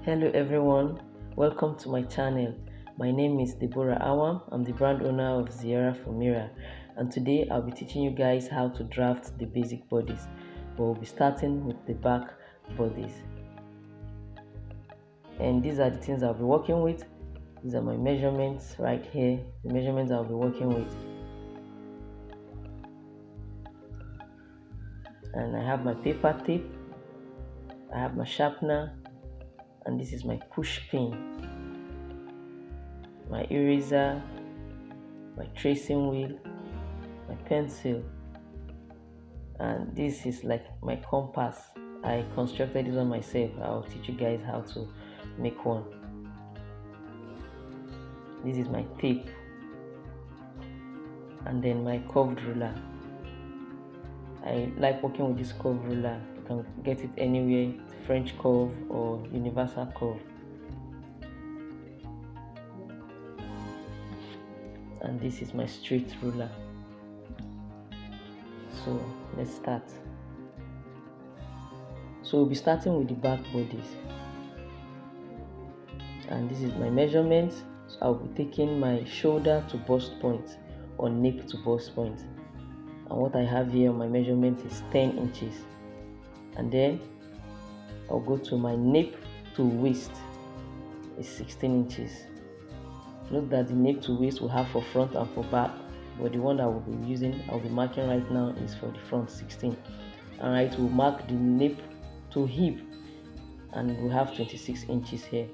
Hello everyone, welcome to my channel. My name is Deborah Awam. I'm the brand owner of Sierra Fumira, and today I'll be teaching you guys how to draft the basic bodies, but we'll be starting with the back bodies. And these are the things I'll be working with. These are my measurements right here, the measurements I'll be working with. And I have my paper tape, I have my sharpener, and this is my push pin, my eraser, my tracing wheel, my pencil, and this is like my compass. I constructed this one myself. I'll teach you guys how to make one. This is my tape, and then my curved ruler. I like working with this curved ruler. You can get it anywhere, French curve or universal curve. And this is my straight ruler. So let's start. So we'll be starting with the back bodies, and this is my measurements. So I'll be taking my shoulder to bust point or nape to bust point, and what I have here on my measurement is 10 inches, and then I'll go to my nape to waist is 16 inches. Note that the nape to waist will have for front and for back, but the one that I'll be marking right now is for the front 16. Alright, we'll mark the nape to hip, and we have 26 inches here.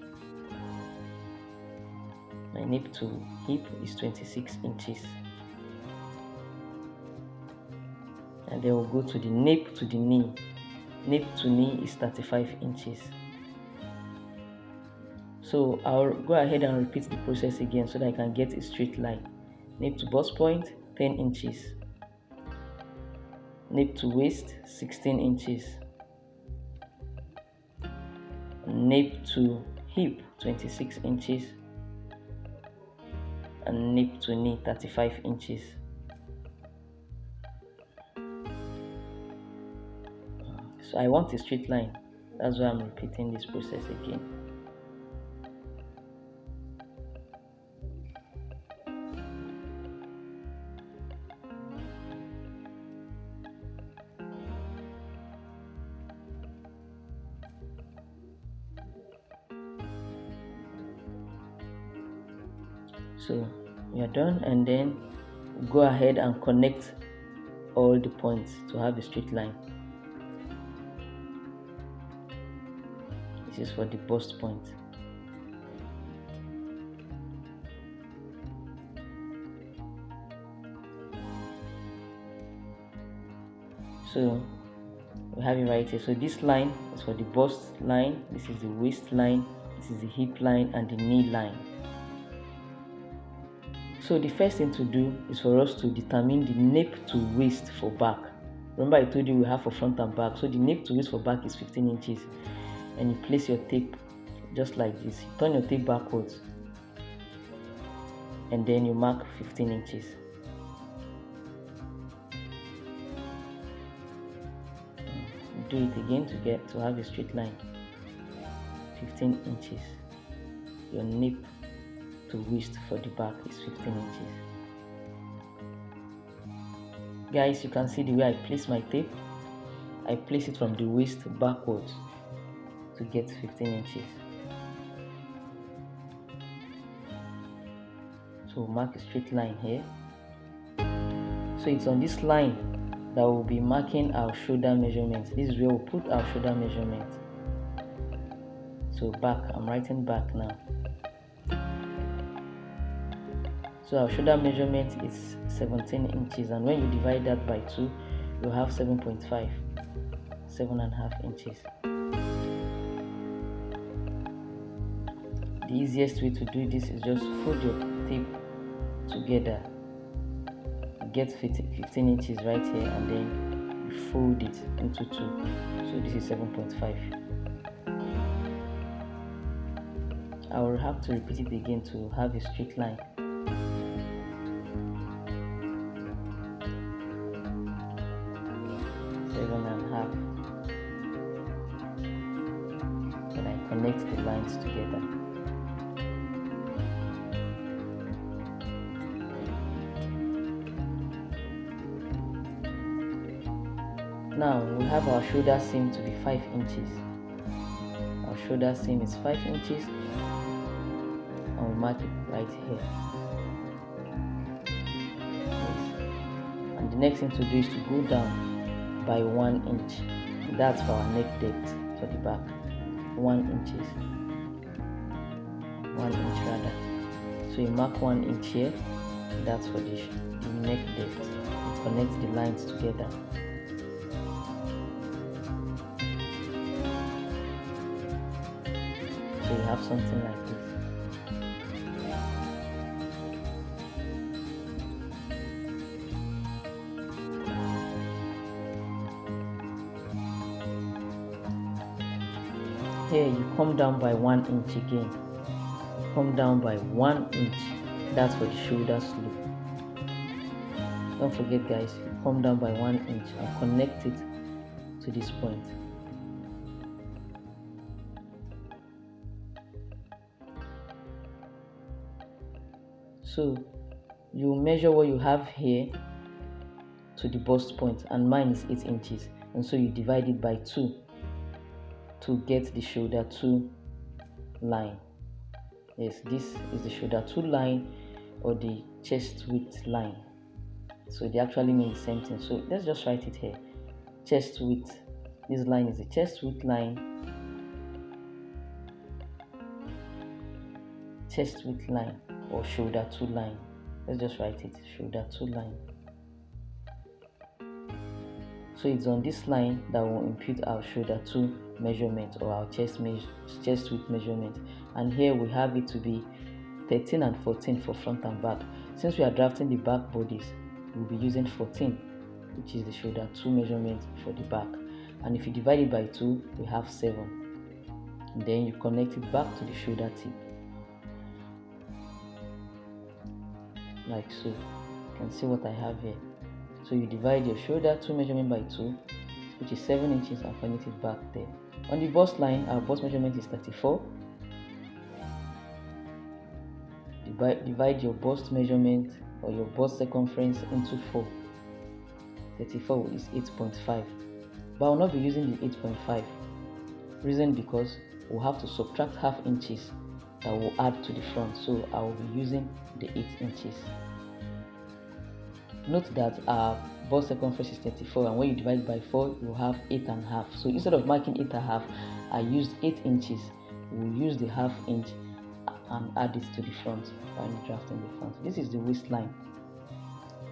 My nape to hip is 26 inches. And then we'll go to the nape to the knee. Nape to knee is 35 inches. So I'll go ahead and repeat the process again so that I can get a straight line. Nape to bust point, 10 inches. Nape to waist, 16 inches. Nape to hip, 26 inches. And nape to knee, 35 inches. So I want a straight line. That's why I'm repeating this process again. So you're done, and then go ahead and connect all the points to have a straight line. This is for the bust point. So we have it right here. So this line is for the bust line, this is the waist line, this is the hip line, and the knee line. So the first thing to do is for us to determine the nape to waist for back. Remember I told you we have for front and back. So the nape to waist for back is 15 inches. And you place your tape just like this. You turn your tape backwards. And then you mark 15 inches. Do it again to have a straight line. 15 inches. Your nape to waist for the back is 15 inches. Guys, you can see the way I place my tape. I place it from the waist backwards to get 15 inches. So mark a straight line here. So it's on this line that we'll be marking our shoulder measurements. This is where we'll put our shoulder measurement. So back, I'm writing back now. So our shoulder measurement is 17 inches, and when you divide that by 2, you'll have 7.5, 7.5 inches. The easiest way to do this is just fold your tape together. You get 15 inches right here, and then you fold it into 2. So this is 7.5. I will have to repeat it again to have a straight line. connect the lines together. Now we have our shoulder seam to be 5 inches. Our shoulder seam is 5 inches and we'll mark it right here. Yes. And the next thing to do is to go down by 1 inch. That's for our neck depth for the back. 1 inches. 1 inch rather. So you mark 1 inch here. That's for the neck depth. You connect the lines together. So you have something like this. Here you come down by 1 inch again. Come down by 1 inch. That's for the shoulder slope. Don't forget guys, you come down by 1 inch and connect it to this point. So you measure what you have here to the bust point, and mine is 8 inches, and so you divide it by 2 to get the shoulder 2 line. Yes, this is the shoulder 2 line or the chest width line. So they actually mean the same thing. So let's just write it here. Chest width. This line is the chest width line. Chest width line or shoulder 2 line. Let's just write it. Shoulder 2 line. So it's on this line that will impute our shoulder 2 measurement or our chest width measurement. And here we have it to be 13 and 14 for front and back. Since we are drafting the back bodies, we'll be using 14, which is the shoulder 2 measurement for the back. And if you divide it by 2, we have 7. And then you connect it back to the shoulder tip. Like so. You can see what I have here. So you divide your shoulder 2 measurement by 2, which is 7 inches, and connect it back there. On the bust line, our bust measurement is 34. Divide your bust measurement or your bust circumference into 4. 34 is 8.5. But I will not be using the 8.5. Reason because we'll have to subtract half inches that will add to the front. So I will be using the 8 inches. Note that our bust circumference is 34, and when you divide by 4, you have 8.5. So instead of marking 8.5, I used 8 inches. We'll use the half inch and add it to the front while drafting the front. This is the waistline.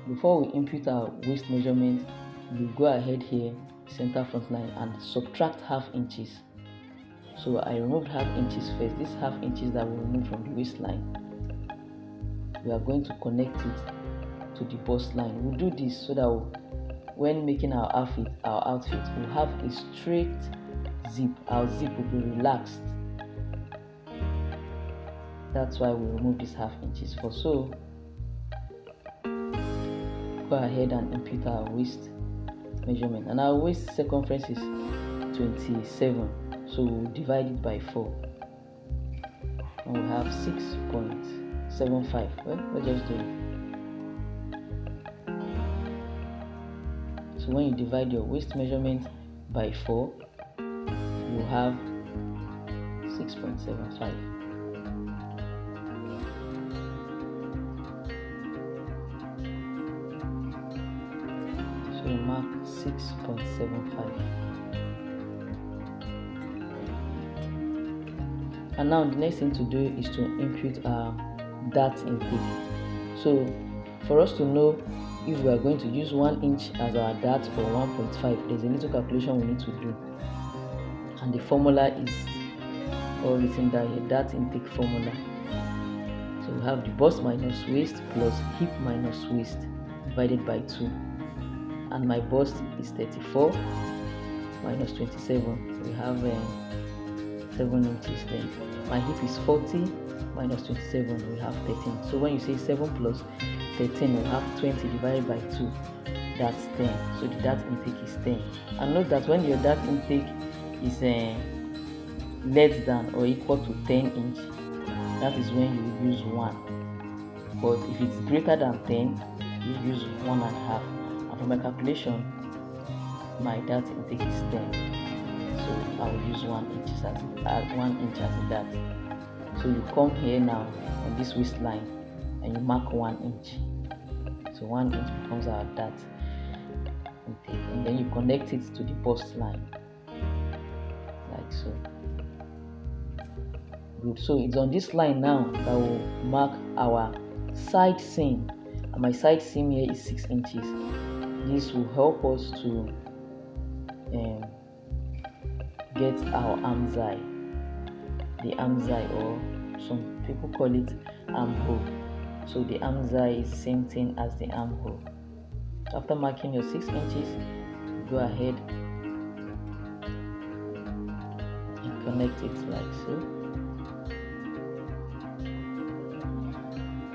Before we input our waist measurement, we go ahead here, center front line, and subtract half inches. So I removed half inches first. This half inches that we removed from the waistline, we are going to connect it to the bust line. We'll do this so that when making our outfit, we'll have a straight zip. Our zip will be relaxed. That's why we remove this half inches for. So go ahead and input our waist measurement, and our waist circumference is 27. So we'll divide it by 4, and we have 6.75. Well, let's just do it. So when you divide your waist measurement by 4, you have 6.75. So you mark 6.75. And now the next thing to do is to input our dart intake. So for us to know if we are going to use 1 inch as our dart or 1.5, there's a little calculation we need to do, and the formula is all written down here. Dart intake formula. So we have the bust minus waist plus hip minus waist divided by 2, and my bust is 34 minus 27. We have 7 inches. Then my hip is 40 minus 27. We have 13. So when you say 7 plus 13, we have 20 divided by 2. That's 10. So the dart intake is 10. And note that when your dart intake is less than or equal to 10 inch, that is when you use 1. But if it's greater than 10, you use 1.5. And for my calculation, my dart intake is 10, so I will use 1 inch as that. So you come here now on this waistline and you mark 1 inch. So 1 inch becomes our dart intake, and then you connect it to the bust line like so. Good. So it's on this line now that will mark our side seam, and my side seam here is 6 inches. This will help us to get our armscye, the armscye, or some people call it armhole. So the armscye is same thing as the armhole. After marking your 6 inches, go ahead and connect it like so.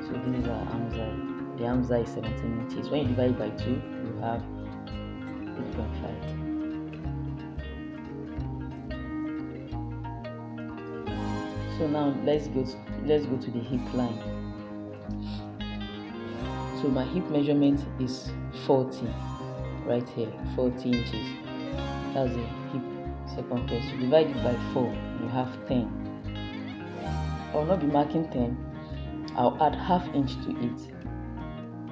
So this is our armscye. The armscye is 17 inches. When you divide by 2, you have 8.5. So now let's go to the hip line. So my hip measurement is 40, right here, 40 inches. That's the hip circumference. You divide it by 4, you have 10. I will not be marking 10. I'll add half inch to it.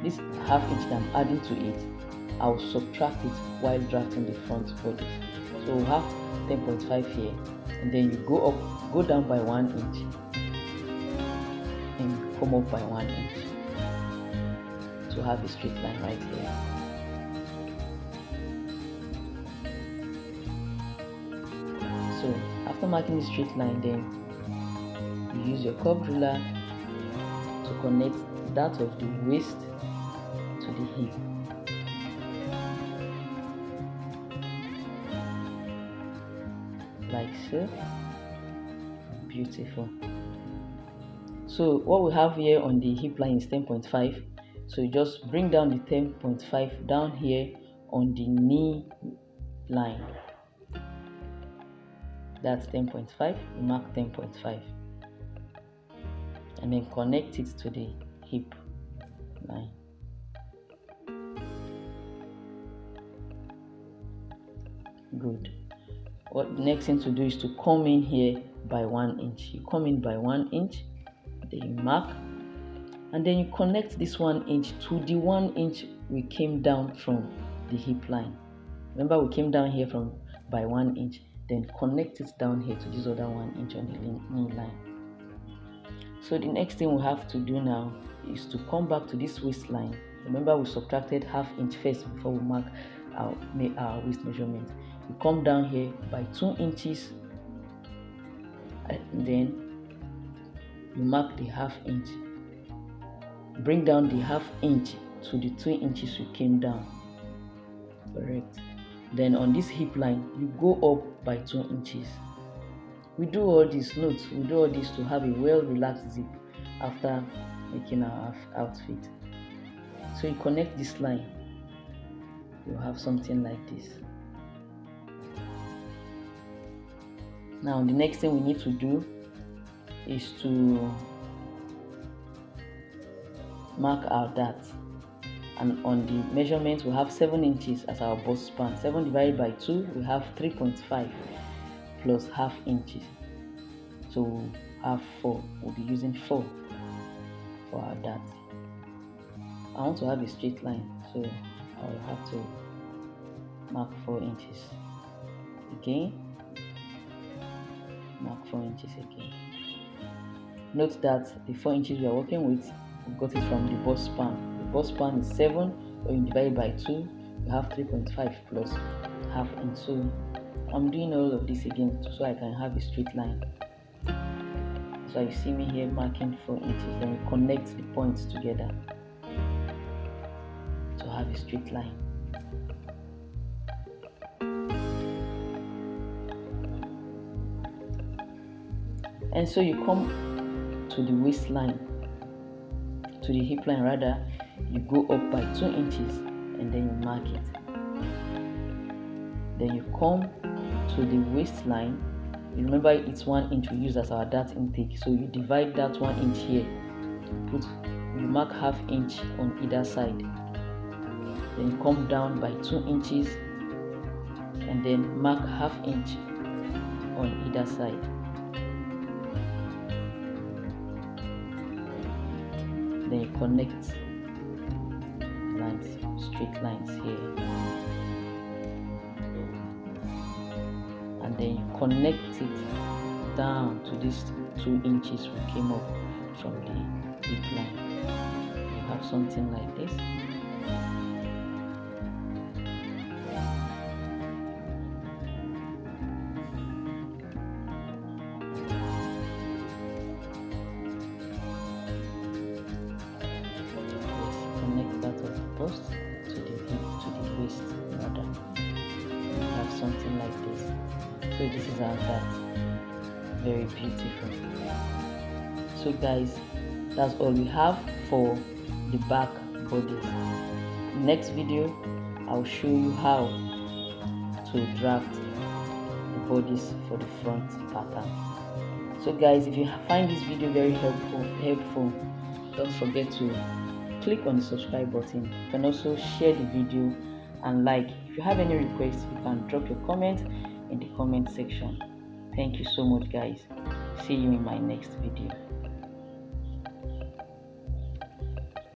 This half inch that I'm adding to it, I'll subtract it while drafting the front body. So we'll have 10.5 here, and then you go down by 1 inch, and come up by 1 inch to have a straight line right here. So after marking the straight line, then you use your curved ruler to connect that of the waist to the hip. Like so. Beautiful. So what we have here on the hip line is 10.5. So you just bring down the 10.5 down here on the knee line. That's 10.5. You mark 10.5. And then connect it to the hip line. Good. What the next thing to do is to come in here by 1 inch. You come in by 1 inch, then you mark, and then you connect this 1 inch to the 1 inch we came down from the hip line. Remember, we came down here from by 1 inch, then connect it down here to this other 1 inch on the knee line. So the next thing we have to do now is to come back to this waistline. Remember, we subtracted half inch first before we mark our waist measurement. You come down here by 2 inches, and then you mark the half inch. Bring down the half inch to the 2 inches you came down. Correct. Then on this hip line, you go up by 2 inches. We do all this, note, we do all this to have a well relaxed zip after making our outfit. So you connect this line, you have something like this. Now the next thing we need to do is to mark our dart, and on the measurement we have 7 inches as our bust span. 7 divided by 2, we have 3.5 plus half inches, so we'll have 4. We'll be using 4 for our dart. I want to have a straight line, so I will have to mark 4 inches again. Mark 4 inches again. Note that the 4 inches we are working with, we got it from the bust span. The bust span is 7, when you divide by 2, you have 3.5 plus half inch. So I'm doing all of this again so I can have a straight line. So you see me here marking 4 inches, then we connect the points together to have a straight line. And so you come to the waistline, to the hip line rather, you go up by 2 inches and then you mark it. Then you come to the waistline, remember it's 1 inch we use as our dart intake, so you divide that 1 inch here, you mark half inch on either side, then you come down by 2 inches and then mark half inch on either side. Then you connect lines, straight lines here, and then you connect it down to these 2 inches we came up from the deep line. You have something like this. Connect that of the bust to the hip, to the waist rather. You have something like this. So this is our dart. Very beautiful. So guys, that's all we have for the back bodice. Next video I'll show you how to draft the bodice for the front pattern. So guys, if you find this video very helpful, don't forget to click on the subscribe button. You can also share the video and like. If you have any requests, you can drop your comment in the comment section. Thank you so much guys. See you in my next video.